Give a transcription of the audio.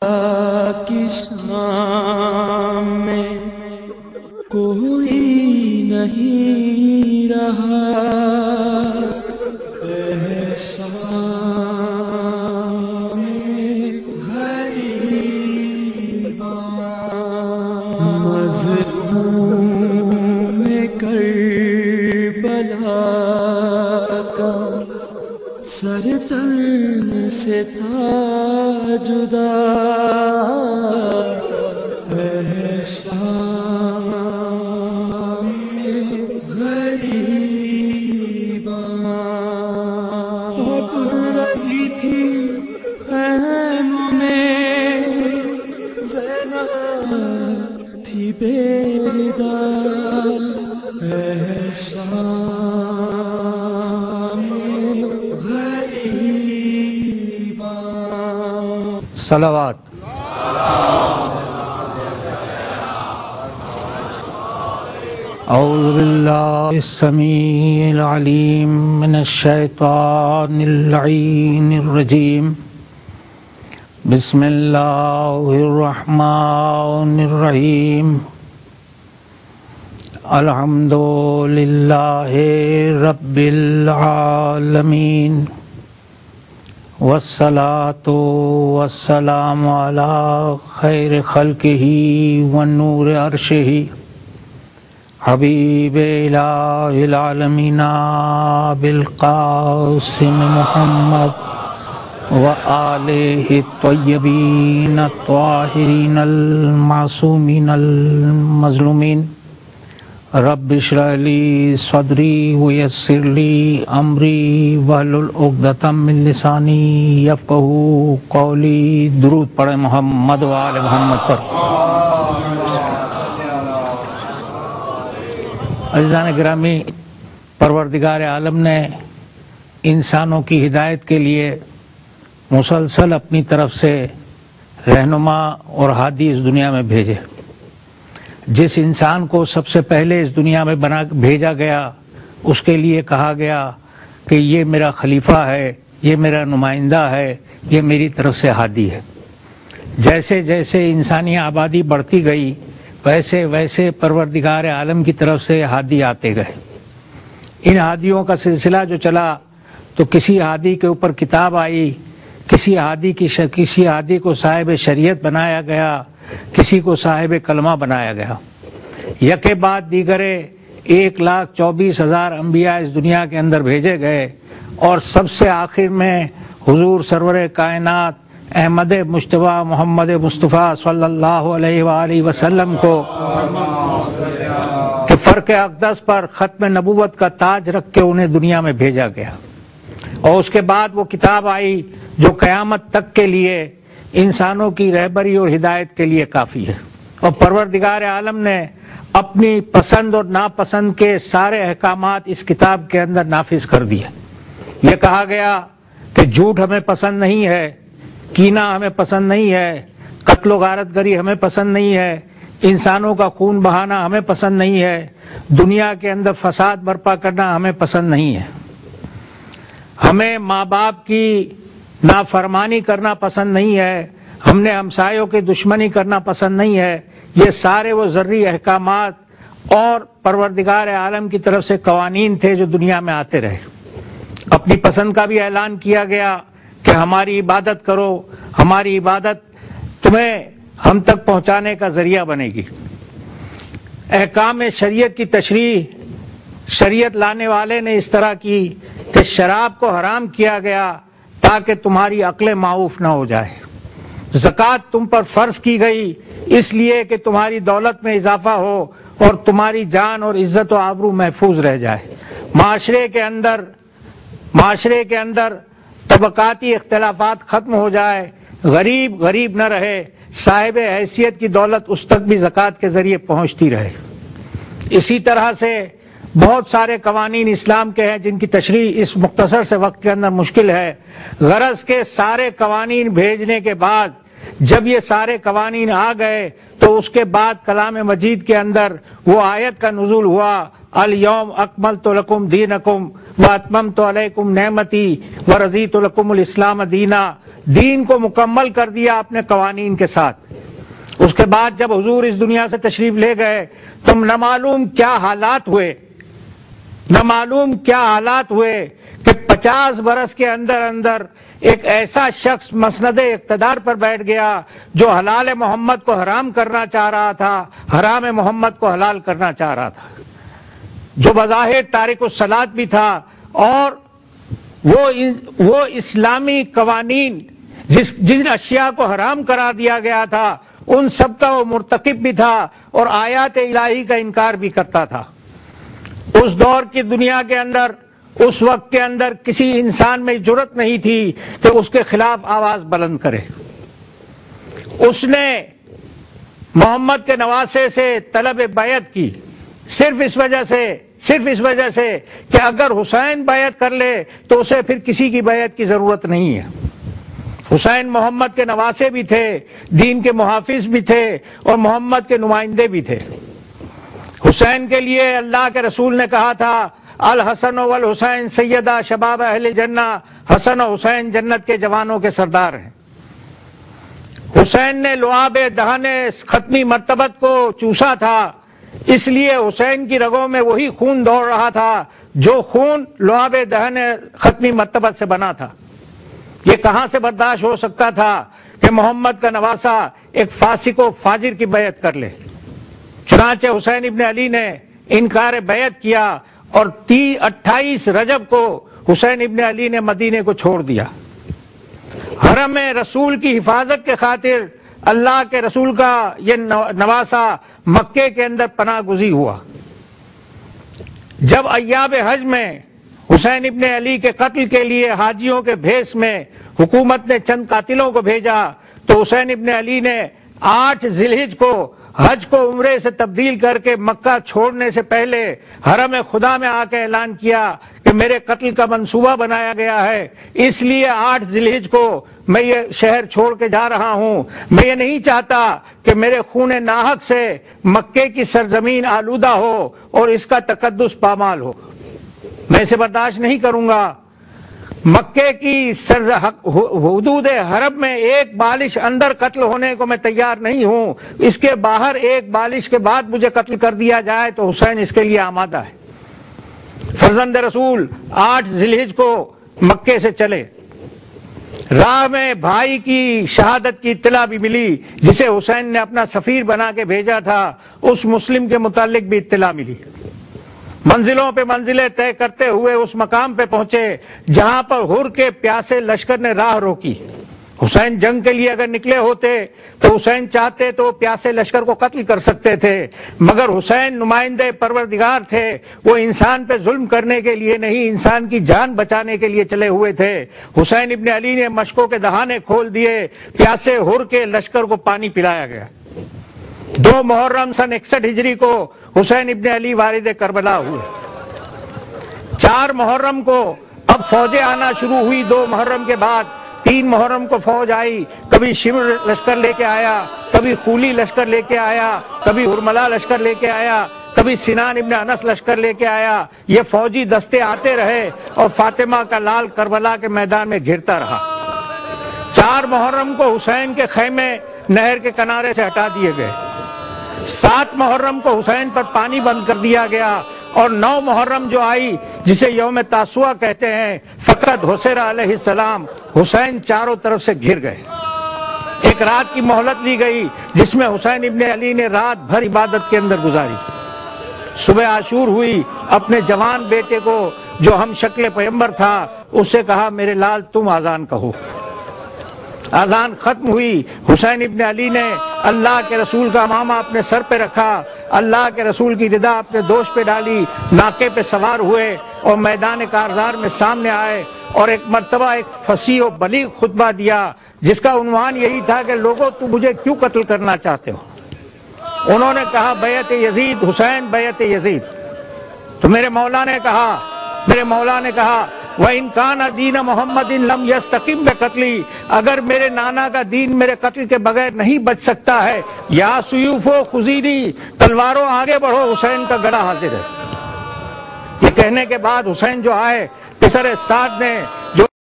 کی شام میں کوئی نہیں رہا، شام غریباں مظلوم کربلا کا سر تن سے تھا جدا، شام غریباں اپڑ رہی تھی خیم میں، زینب تھی بیدار، شام غریباں۔ صلوات۔ اعوذ باللہ السمیع العلیم من الشیطان اللعین الرجیم، بسم اللہ الرحمن الرحیم، الحمد للہ رب العالمین، والصلاة والسلام علی خیر خلقہ ونور عرشہ، حبیب الہ العالمین بالقاسم محمد وآلہ الطیبین الطاہرین المعصومین المظلومین، رب اشرح لی صدری ویسر لی امری واحلل عقدۃ من لسانی یفقہوا قولی۔ درود پڑھیں محمد و آل محمد پر۔ عزیزان گرامی، پروردگار عالم نے انسانوں کی ہدایت کے لیے مسلسل اپنی طرف سے رہنما اور ہادی اس دنیا میں بھیجے۔ جس انسان کو سب سے پہلے اس دنیا میں بھیجا گیا، اس کے لیے کہا گیا کہ یہ میرا خلیفہ ہے، یہ میرا نمائندہ ہے، یہ میری طرف سے ہادی ہے۔ جیسے جیسے انسانی آبادی بڑھتی گئی، ویسے ویسے پروردگار عالم کی طرف سے ہادی آتے گئے۔ ان ہادیوں کا سلسلہ جو چلا تو کسی ہادی کے اوپر کتاب آئی، کسی ہادی کو صاحب شریعت بنایا گیا، کسی کو صاحب کلمہ بنایا گیا۔ یکے بعد دیگرے 1,24,000 انبیاء اس دنیا کے اندر بھیجے گئے، اور سب سے آخر میں حضور سرور کائنات احمد مجتبی محمد مصطفیٰ صلی اللہ علیہ وآلہ وسلم کو کہ فرق اقدس پر ختم نبوت کا تاج رکھ کے انہیں دنیا میں بھیجا گیا، اور اس کے بعد وہ کتاب آئی جو قیامت تک کے لیے انسانوں کی رہبری اور ہدایت کے لیے کافی ہے۔ اور پروردگار عالم نے اپنی پسند اور ناپسند کے سارے احکامات اس کتاب کے اندر نافذ کر دیے۔ یہ کہا گیا کہ جھوٹ ہمیں پسند نہیں ہے، کینہ ہمیں پسند نہیں ہے، قتل و غارت گری ہمیں پسند نہیں ہے، انسانوں کا خون بہانا ہمیں پسند نہیں ہے، دنیا کے اندر فساد برپا کرنا ہمیں پسند نہیں ہے، ہمیں ماں باپ کی نافرمانی کرنا پسند نہیں ہے، ہم نے ہمسایوں کی دشمنی کرنا پسند نہیں ہے۔ یہ سارے وہ ذرعی احکامات اور پروردگار عالم کی طرف سے قوانین تھے جو دنیا میں آتے رہے۔ اپنی پسند کا بھی اعلان کیا گیا کہ ہماری عبادت کرو، ہماری عبادت تمہیں ہم تک پہنچانے کا ذریعہ بنے گی۔ احکام شریعت کی تشریح شریعت لانے والے نے اس طرح کی کہ شراب کو حرام کیا گیا تاکہ تمہاری عقل معاف نہ ہو جائے، زکوٰۃ تم پر فرض کی گئی اس لیے کہ تمہاری دولت میں اضافہ ہو اور تمہاری جان اور عزت و آبرو محفوظ رہ جائے، معاشرے کے اندر طبقاتی اختلافات ختم ہو جائے، غریب نہ رہے، صاحب حیثیت کی دولت اس تک بھی زکوٰۃ کے ذریعے پہنچتی رہے۔ اسی طرح سے بہت سارے قوانین اسلام کے ہیں جن کی تشریح اس مختصر سے وقت کے اندر مشکل ہے۔ غرض کے سارے قوانین بھیجنے کے بعد جب یہ سارے قوانین آ گئے تو اس کے بعد کلام مجید کے اندر وہ آیت کا نزول ہوا، الیوم اکملت لکم دینکم واتممت علیکم نعمتی ورضیت لکم الاسلام دینا، دین کو مکمل کر دیا اپنے قوانین کے ساتھ۔ اس کے بعد جب حضور اس دنیا سے تشریف لے گئے تو نہ معلوم کیا حالات ہوئے، نہ معلوم کیا حالات ہوئے کہ 50 برس کے اندر اندر ایک ایسا شخص مسند اقتدار پر بیٹھ گیا جو حلال محمد کو حرام کرنا چاہ رہا تھا، حرام محمد کو حلال کرنا چاہ رہا تھا، جو بظاہر تارک الصلاۃ بھی تھا، اور وہ اسلامی قوانین جن اشیاء کو حرام قرار دیا گیا تھا ان سب کا وہ مرتکب بھی تھا اور آیات الہی کا انکار بھی کرتا تھا۔ اس دور کی دنیا کے اندر، اس وقت کے اندر کسی انسان میں جرأت نہیں تھی کہ اس کے خلاف آواز بلند کرے۔ اس نے محمد کے نواسے سے طلب بیعت کی صرف اس وجہ سے کہ اگر حسین بیعت کر لے تو اسے پھر کسی کی بیعت کی ضرورت نہیں ہے۔ حسین محمد کے نواسے بھی تھے، دین کے محافظ بھی تھے اور محمد کے نمائندے بھی تھے۔ حسین کے لیے اللہ کے رسول نے کہا تھا الحسن والحسین سیدہ شباب اہل جنہ، حسن و حسین جنت کے جوانوں کے سردار ہیں۔ حسین نے لعاب دہن ختمی مرتبت کو چوسا تھا، اس لیے حسین کی رگوں میں وہی خون دوڑ رہا تھا جو خون لعاب دہن ختمی مرتبت سے بنا تھا۔ یہ کہاں سے برداشت ہو سکتا تھا کہ محمد کا نواسا ایک فاسق و فاجر کی بیعت کر لے؟ چنانچہ حسین ابن علی نے انکار بیعت کیا اور 28 رجب کو حسین ابن علی نے مدینے کو چھوڑ دیا۔ حرم رسول کی حفاظت کے خاطر اللہ کے رسول کا یہ نواسا مکے کے اندر پناہ گزین ہوا۔ جب ایام حج میں حسین ابن علی کے قتل کے لیے حاجیوں کے بھیس میں حکومت نے چند قاتلوں کو بھیجا تو حسین ابن علی نے 8 ذی الحجہ کو حج کو عمرے سے تبدیل کر کے مکہ چھوڑنے سے پہلے حرم خدا میں آ کے اعلان کیا کہ میرے قتل کا منصوبہ بنایا گیا ہے، اس لیے 8 ذی الحجہ کو میں یہ شہر چھوڑ کے جا رہا ہوں۔ میں یہ نہیں چاہتا کہ میرے خون ناحق سے مکے کی سرزمین آلودہ ہو اور اس کا تقدس پامال ہو، میں اسے برداشت نہیں کروں گا۔ مکے کی حدود حرم میں ایک بالش اندر قتل ہونے کو میں تیار نہیں ہوں، اس کے باہر ایک بالش کے بعد مجھے قتل کر دیا جائے تو حسین اس کے لیے آمادہ ہے۔ فرزند رسول 8 ذی الحجہ کو مکے سے چلے، راہ میں بھائی کی شہادت کی اطلاع بھی ملی جسے حسین نے اپنا سفیر بنا کے بھیجا تھا، اس مسلم کے متعلق بھی اطلاع ملی۔ منزلوں پہ منزلیں طے کرتے ہوئے اس مقام پہ پہنچے جہاں پر ہر کے پیاسے لشکر نے راہ روکی۔ حسین جنگ کے لیے اگر نکلے ہوتے تو حسین چاہتے تو پیاسے لشکر کو قتل کر سکتے تھے، مگر حسین نمائندے پروردگار تھے، وہ انسان پہ ظلم کرنے کے لیے نہیں، انسان کی جان بچانے کے لیے چلے ہوئے تھے۔ حسین ابن علی نے مشکوں کے دہانے کھول دیے، پیاسے ہر کے لشکر کو پانی پلایا گیا۔ 2 محرم سن 61 ہجری کو حسین ابن علی وارد کربلا ہوئے۔ 4 محرم کو اب فوجیں آنا شروع ہوئی، 2 محرم کے بعد 3 محرم کو فوج آئی، کبھی شمر لشکر لے کے آیا، کبھی خولی لشکر لے کے آیا، کبھی ہرملا لشکر لے کے آیا، کبھی سنان ابن انس لشکر لے کے آیا۔ یہ فوجی دستے آتے رہے اور فاطمہ کا لال کربلا کے میدان میں گھرتا رہا۔ 4 محرم کو حسین کے خیمے نہر کے کنارے سے ہٹا دیے گئے۔ 7 محرم کو حسین پر پانی بند کر دیا گیا اور 9 محرم جو آئی جسے یوم تاسوعہ کہتے ہیں، فقط حسین علیہ السلام حسین چاروں طرف سے گھر گئے۔ ایک رات کی مہلت لی گئی جس میں حسین ابن علی نے رات بھر عبادت کے اندر گزاری۔ صبح عاشور ہوئی، اپنے جوان بیٹے کو جو ہم شکل پیغمبر تھا اس سے کہا میرے لال تم اذان کہو۔ اذان ختم ہوئی، حسین ابن علی نے اللہ کے رسول کا امامہ اپنے سر پہ رکھا، اللہ کے رسول کی ردا اپنے دوش پہ ڈالی، ناکے پہ سوار ہوئے اور میدان کارزار میں سامنے آئے اور ایک مرتبہ ایک فصیح و بلیغ خطبہ دیا جس کا عنوان یہی تھا کہ لوگوں تم مجھے کیوں قتل کرنا چاہتے ہو؟ انہوں نے کہا بیعت یزید حسین، بیعت یزید۔ تو میرے مولا نے کہا وَإِنْ كَانَ دِينَ مُحَمَّدٍ لَمْ يَسْتَقِمْ بِقَتْلِي، اگر میرے نانا کا دین میرے قتل کے بغیر نہیں بچ سکتا ہے، یا سیوفو خذینی، تلواروں آگے بڑھو، حسین کا گڑا حاضر ہے۔ یہ کہنے کے بعد حسین جو آئے، پسر سعد نے جو